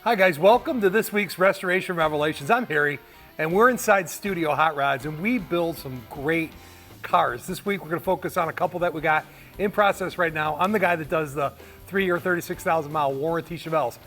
Hi guys, welcome to this week's Restoration Revelations. I'm Harry, and we're inside Studio Hotrods, and we build some great cars. This week we're going to focus on a couple that we got in process right now. I'm the guy that does the 3-year, 36,000 mile warranty Chevelles.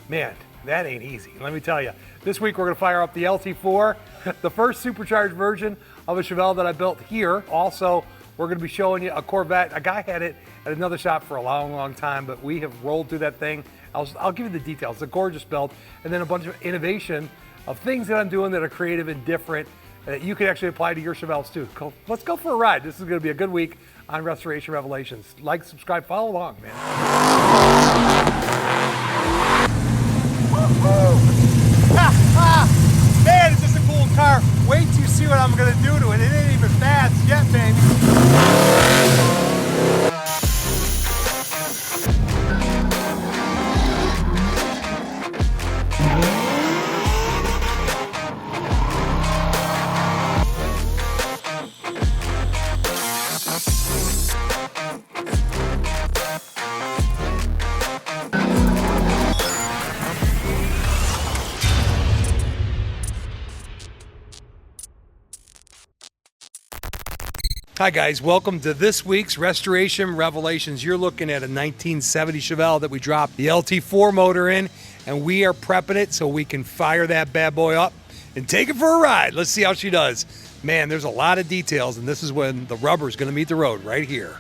Man, that ain't easy, let me tell you. This week we're going to fire up the LT4, the first supercharged version of a Chevelle that I built here. Also, we're going to be showing you a Corvette. A guy had it at another shop for a long time, but we have rolled through that thing. I'll give you the details. It's a gorgeous build, and then a bunch of innovation of things that I'm doing that are creative and different that you can actually apply to your Chevelles too. Let's go for a ride. This is going to be a good week on Restoration Revelations. Like, subscribe, follow along, man. Man, it's just a cool car. Wait till you see what I'm going to do to it. It ain't even fast yet, baby. Hi guys, welcome to this week's Restoration Revelations. You're looking at a 1970 Chevelle that we dropped the LT4 motor in, and we are prepping it so we can fire that bad boy up and take it for a ride. Let's see how she does. Man, there's a lot of details, and this is when the rubber is going to meet the road, right here.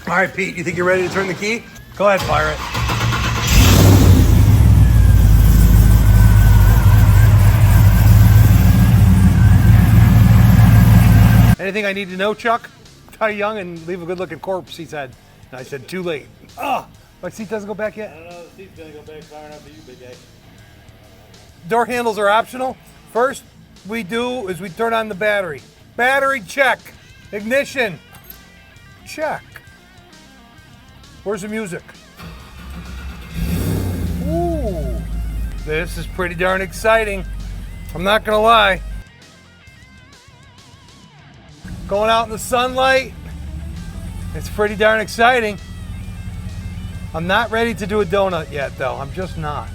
All right, Pete, you think you're ready to turn the key? Go ahead, fire it. Anything I need to know, Chuck? Die young and leave a good-looking corpse, he said. And I said, too late. Oh, my seat doesn't go back yet? I don't know, the seat's gonna go back far enough for you, big guy. Door handles are optional. First we do is we turn on the battery. Battery check. Ignition check. Where's the music? Ooh, this is pretty darn exciting. I'm not gonna lie. Going out in the sunlight, it's pretty darn exciting. I'm not ready to do a donut yet though, I'm just not.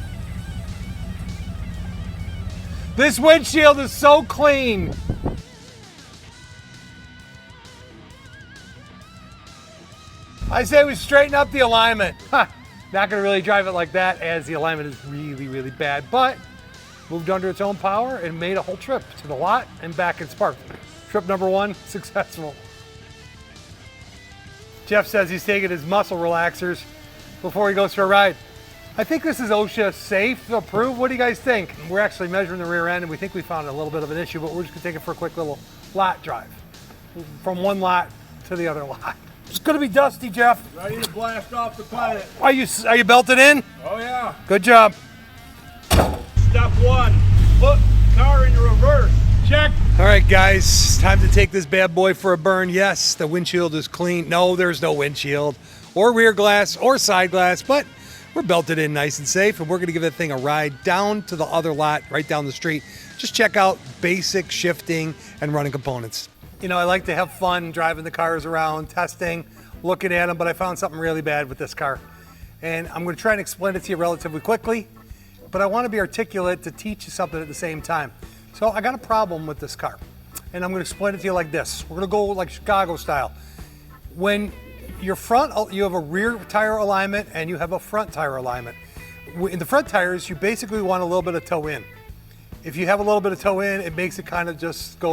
This windshield is so clean. I say we straighten up the alignment. Not gonna really drive it like that as the alignment is really bad, but moved under its own power and made a whole trip to the lot and back in Spark. Trip number 1, successful. Jeff says he's taking his muscle relaxers before he goes for a ride. I think this is OSHA safe approved. What do you guys think? We're actually measuring the rear end and we think we found a little bit of an issue, but we're just gonna take it for a quick little lot drive. From one lot to the other lot. It's gonna be dusty, Jeff. Ready to blast off the planet. Are you belted in? Oh yeah. Good job. Step 1, put car in reverse. Check. All right, guys, time to take this bad boy for a burn. Yes, the windshield is clean. No, there's no windshield or rear glass or side glass, but we're belted in nice and safe, and we're gonna give that thing a ride down to the other lot right down the street. Just check out basic shifting and running components. You know, I like to have fun driving the cars around, testing, looking at them, but I found something really bad with this car. And I'm gonna try and explain it to you relatively quickly, but I wanna be articulate to teach you something at the same time. So I got a problem with this car, and I'm going to explain it to you like this. We're going to go like Chicago style. When your front, you have a rear tire alignment and you have a front tire alignment. In the front tires, you basically want a little bit of toe in. If you have a little bit of toe in, it makes it kind of just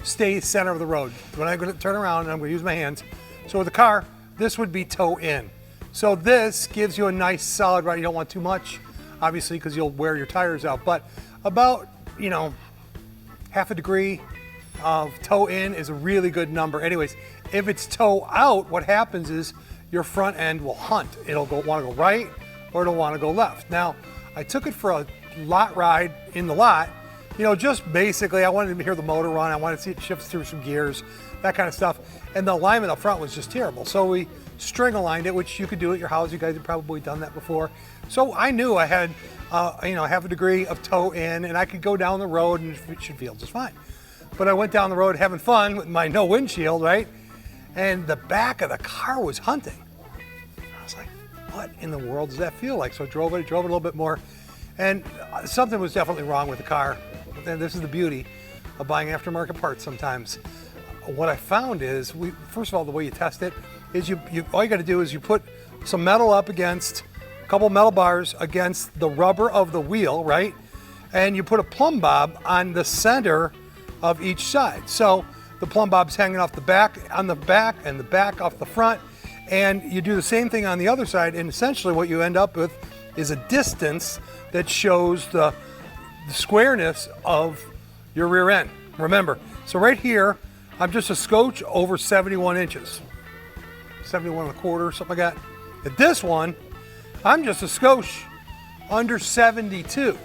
stay center of the road. When I'm going to turn around and I'm going to use my hands. So with the car, this would be toe in. So this gives you a nice solid ride. You don't want too much, obviously, because you'll wear your tires out, but about, you know, half a degree of toe in is a really good number. Anyways, if it's toe out, what happens is your front end will hunt. It'll want to go right or it'll want to go left. Now, I took it for a lot ride in the lot. You know, just basically, I wanted to hear the motor run. I wanted to see it shift through some gears, that kind of stuff. And the alignment up front was just terrible. So we string aligned it, which you could do at your house. You guys have probably done that before. So I knew I had half a degree of toe in, and I could go down the road and it should feel just fine. But I went down the road having fun with my no windshield, right? And the back of the car was hunting. I was like, what in the world does that feel like? So I drove it a little bit more. And something was definitely wrong with the car. And this is the beauty of buying aftermarket parts sometimes. What I found is, first of all, the way you test it is all you got to do is you put some metal up against, a couple metal bars against the rubber of the wheel, right? And you put a plumb bob on the center of each side. So the plumb bob's hanging off the back, on the back, and the back off the front. And you do the same thing on the other side, and essentially what you end up with is a distance that shows the squareness of your rear end. Remember, so right here, I'm just a scotch over 71 inches. 71 and a quarter, something like that. At this one, I'm just a scotch under 72.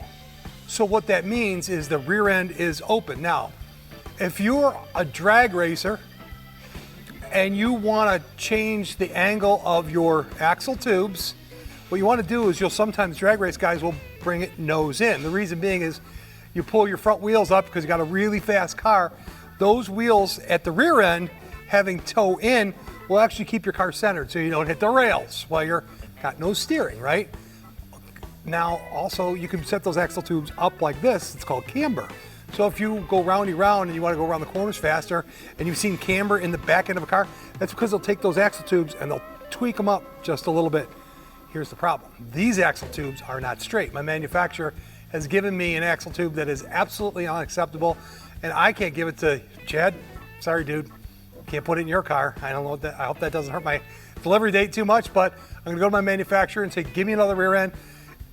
So what that means is the rear end is open. Now, if you're a drag racer and you want to change the angle of your axle tubes, what you want to do is sometimes drag race guys will bring it nose in. The reason being is you pull your front wheels up because you got a really fast car. Those wheels at the rear end having toe in will actually keep your car centered so you don't hit the rails while you're got no steering, right? Now also you can set those axle tubes up like this. It's called camber. So if you go roundy round and you want to go around the corners faster and you've seen camber in the back end of a car, that's because they'll take those axle tubes and they'll tweak them up just a little bit. Here's the problem. These axle tubes are not straight. My manufacturer has given me an axle tube that is absolutely unacceptable, and I can't give it to Chad. Sorry, dude. Can't put it in your car. I don't know what that, I hope that doesn't hurt my delivery date too much, but I'm gonna go to my manufacturer and say, give me another rear end.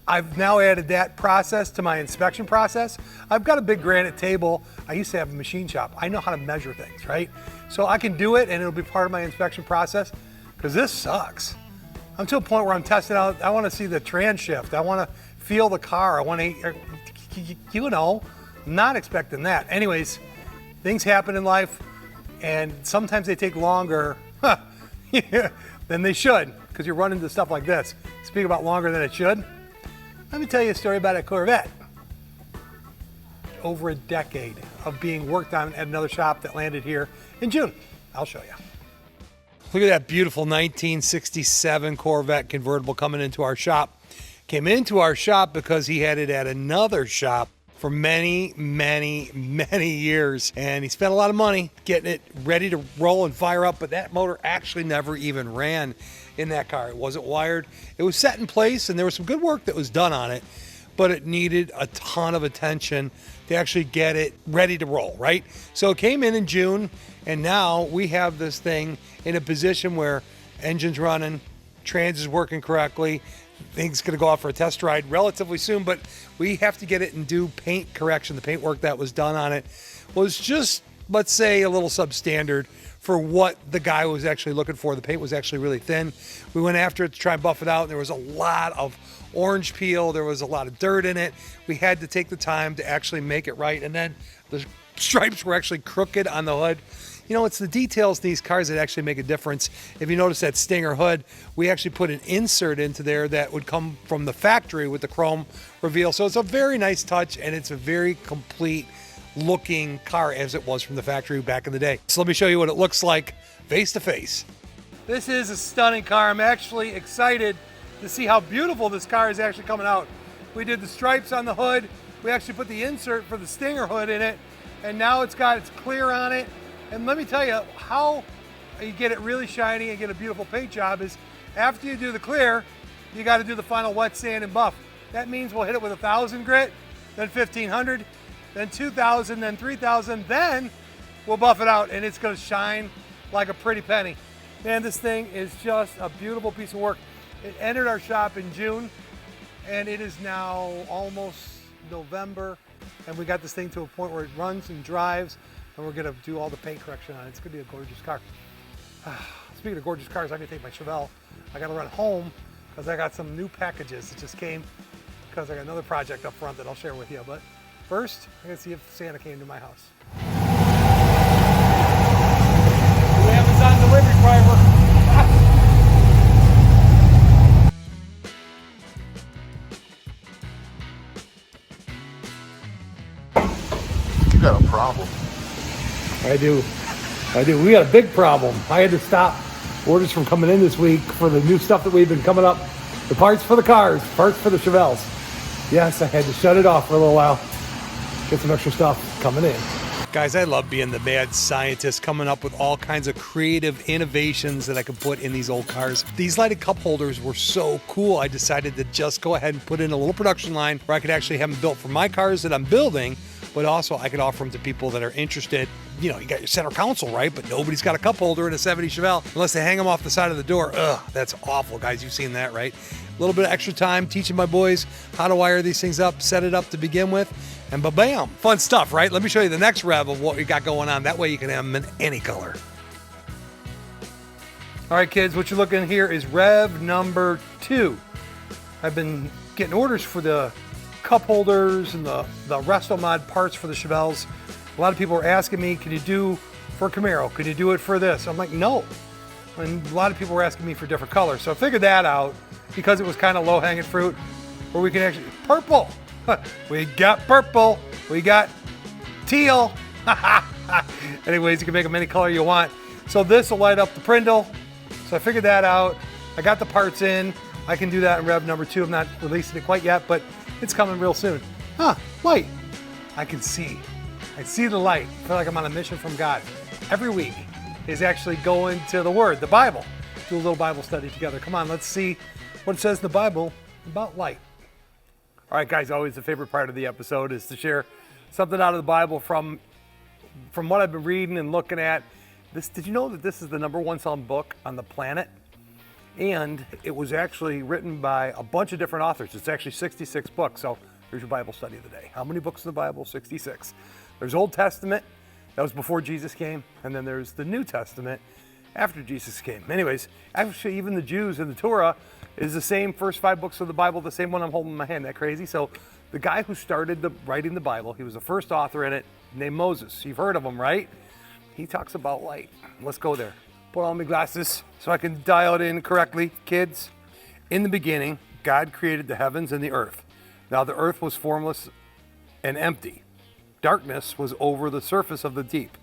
I've now added that process to my inspection process. I've got a big granite table. I used to have a machine shop. I know how to measure things, right? So I can do it and it'll be part of my inspection process, because this sucks. I'm to a point where I'm testing out, I wanna see the trans shift. I wanna feel the car. I wanna, you know, I'm not expecting that. Anyways, things happen in life and sometimes they take longer than they should, because you're running into stuff like this. Speak about longer than it should. Let me tell you a story about a Corvette. Over a decade of being worked on at another shop that landed here in June. I'll show you. Look at that beautiful 1967 Corvette convertible coming into our shop. Came into our shop because he had it at another shop for many, many, many years. And he spent a lot of money getting it ready to roll and fire up, but that motor actually never even ran in that car. It wasn't wired. It was set in place and there was some good work that was done on it, but it needed a ton of attention to actually get it ready to roll, right? So it came in June, and now we have this thing in a position where engine's running, trans is working correctly, things gonna go out for a test ride relatively soon, but we have to get it and do paint correction. The paint work that was done on it was just, let's say, a little substandard for what the guy was actually looking for. The paint was actually really thin. We went after it to try and buff it out, and there was a lot of orange peel, there was a lot of dirt in it. We had to take the time to actually make it right, and then the stripes were actually crooked on the hood. You know, it's the details in these cars that actually make a difference. If you notice that Stinger hood, we actually put an insert into there that would come from the factory with the chrome reveal. So it's a very nice touch, and it's a very complete looking car as it was from the factory back in the day. So let me show you what it looks like face to face. This is a stunning car. I'm actually excited to see how beautiful this car is actually coming out. We did the stripes on the hood. We actually put the insert for the Stinger hood in it, and now it's got its clear on it. And let me tell you how you get it really shiny and get a beautiful paint job is after you do the clear, you got to do the final wet sand and buff. That means we'll hit it with 1,000 grit, then 1,500, then 2,000, then 3,000, then we'll buff it out and it's going to shine like a pretty penny. Man, this thing is just a beautiful piece of work. It entered our shop in June and it is now almost November, and we got this thing to a point where it runs and drives, and we're gonna do all the paint correction on it. It's gonna be a gorgeous car. Speaking of gorgeous cars, I'm gonna take my Chevelle. I gotta run home because I got some new packages that just came because I got another project up front that I'll share with you. But first, I'm gonna see if Santa came to my house. The Amazon delivery driver. You got a problem. I do. We got a big problem. I had to stop orders from coming in this week for the new stuff that we've been coming up. The parts for the cars, parts for the Chevelles. Yes, I had to shut it off for a little while. Get some extra stuff coming in. Guys, I love being the mad scientist, coming up with all kinds of creative innovations that I could put in these old cars. These lighted cup holders were so cool, I decided to just go ahead and put in a little production line where I could actually have them built for my cars that I'm building, but also I could offer them to people that are interested. You know, you got your center console, right? But nobody's got a cup holder in a 70 Chevelle unless they hang them off the side of the door. Ugh, that's awful, guys. You've seen that, right? A little bit of extra time teaching my boys how to wire these things up, set it up to begin with, and ba-bam. Fun stuff, right? Let me show you the next rev of what we got going on. That way you can have them in any color. All right, kids, what you're looking at here is rev number 2. I've been getting orders for the cup holders and the Resto Mod parts for the Chevelles. A lot of people are asking me, can you do for Camaro? Can you do it for this? I'm like, no. And a lot of people were asking me for different colors. So I figured that out because it was kind of low-hanging fruit where we can actually, purple. We got purple. We got teal. Anyways, you can make them any color you want. So this will light up the Prindle. So I figured that out. I got the parts in. I can do that in rev number 2. I'm not releasing it quite yet, but it's coming real soon. Light. I can see. I see the light. I feel like I'm on a mission from God. Every week is actually going to the Word, the Bible. Do a little Bible study together. Come on, let's see what it says in the Bible about light. All right, guys, always the favorite part of the episode is to share something out of the Bible from what I've been reading and looking at. Did you know that this is the #1 selling book on the planet? And it was actually written by a bunch of different authors. It's actually 66 books. So here's your Bible study of the day. How many books in the Bible? 66. There's Old Testament. That was before Jesus came. And then there's the New Testament after Jesus came. Anyways, actually even the Jews in the Torah is the same first 5 books of the Bible, the same one I'm holding in my hand. That crazy? So the guy who started writing the Bible, he was the first author in it, named Moses. You've heard of him, right? He talks about light. Let's go there. Put on my glasses so I can dial it in correctly. Kids, in the beginning, God created the heavens and the earth. Now the earth was formless and empty. Darkness was over the surface of the deep,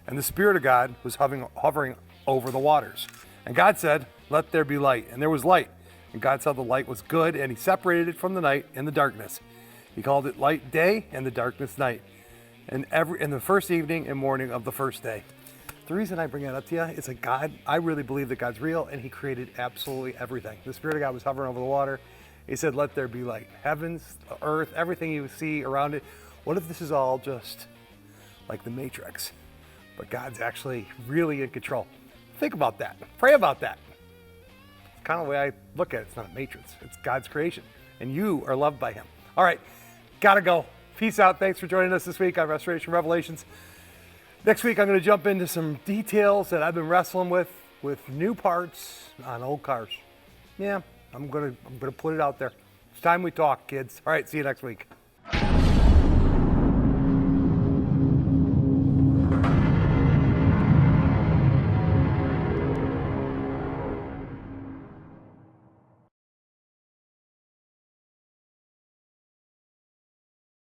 and the Spirit of God was hovering over the waters. And God said, let there be light. And there was light. And God saw the light was good, and he separated it from the night and the darkness. He called it light day and the darkness night. And in the first evening and morning of the first day. The reason I bring that up to you is that God, I really believe that God's real, and he created absolutely everything. The Spirit of God was hovering over the water. He said, let there be light. Heavens, earth, everything you see around it. What if this is all just like the Matrix? But God's actually really in control. Think about that. Pray about that. It's kind of the way I look at it. It's not a matrix. It's God's creation. And you are loved by him. All right. Gotta go. Peace out. Thanks for joining us this week on Restoration Revelations. Next week, I'm going to jump into some details that I've been wrestling with new parts on old cars. Yeah, I'm going to put it out there. It's time we talk, kids. All right. See you next week.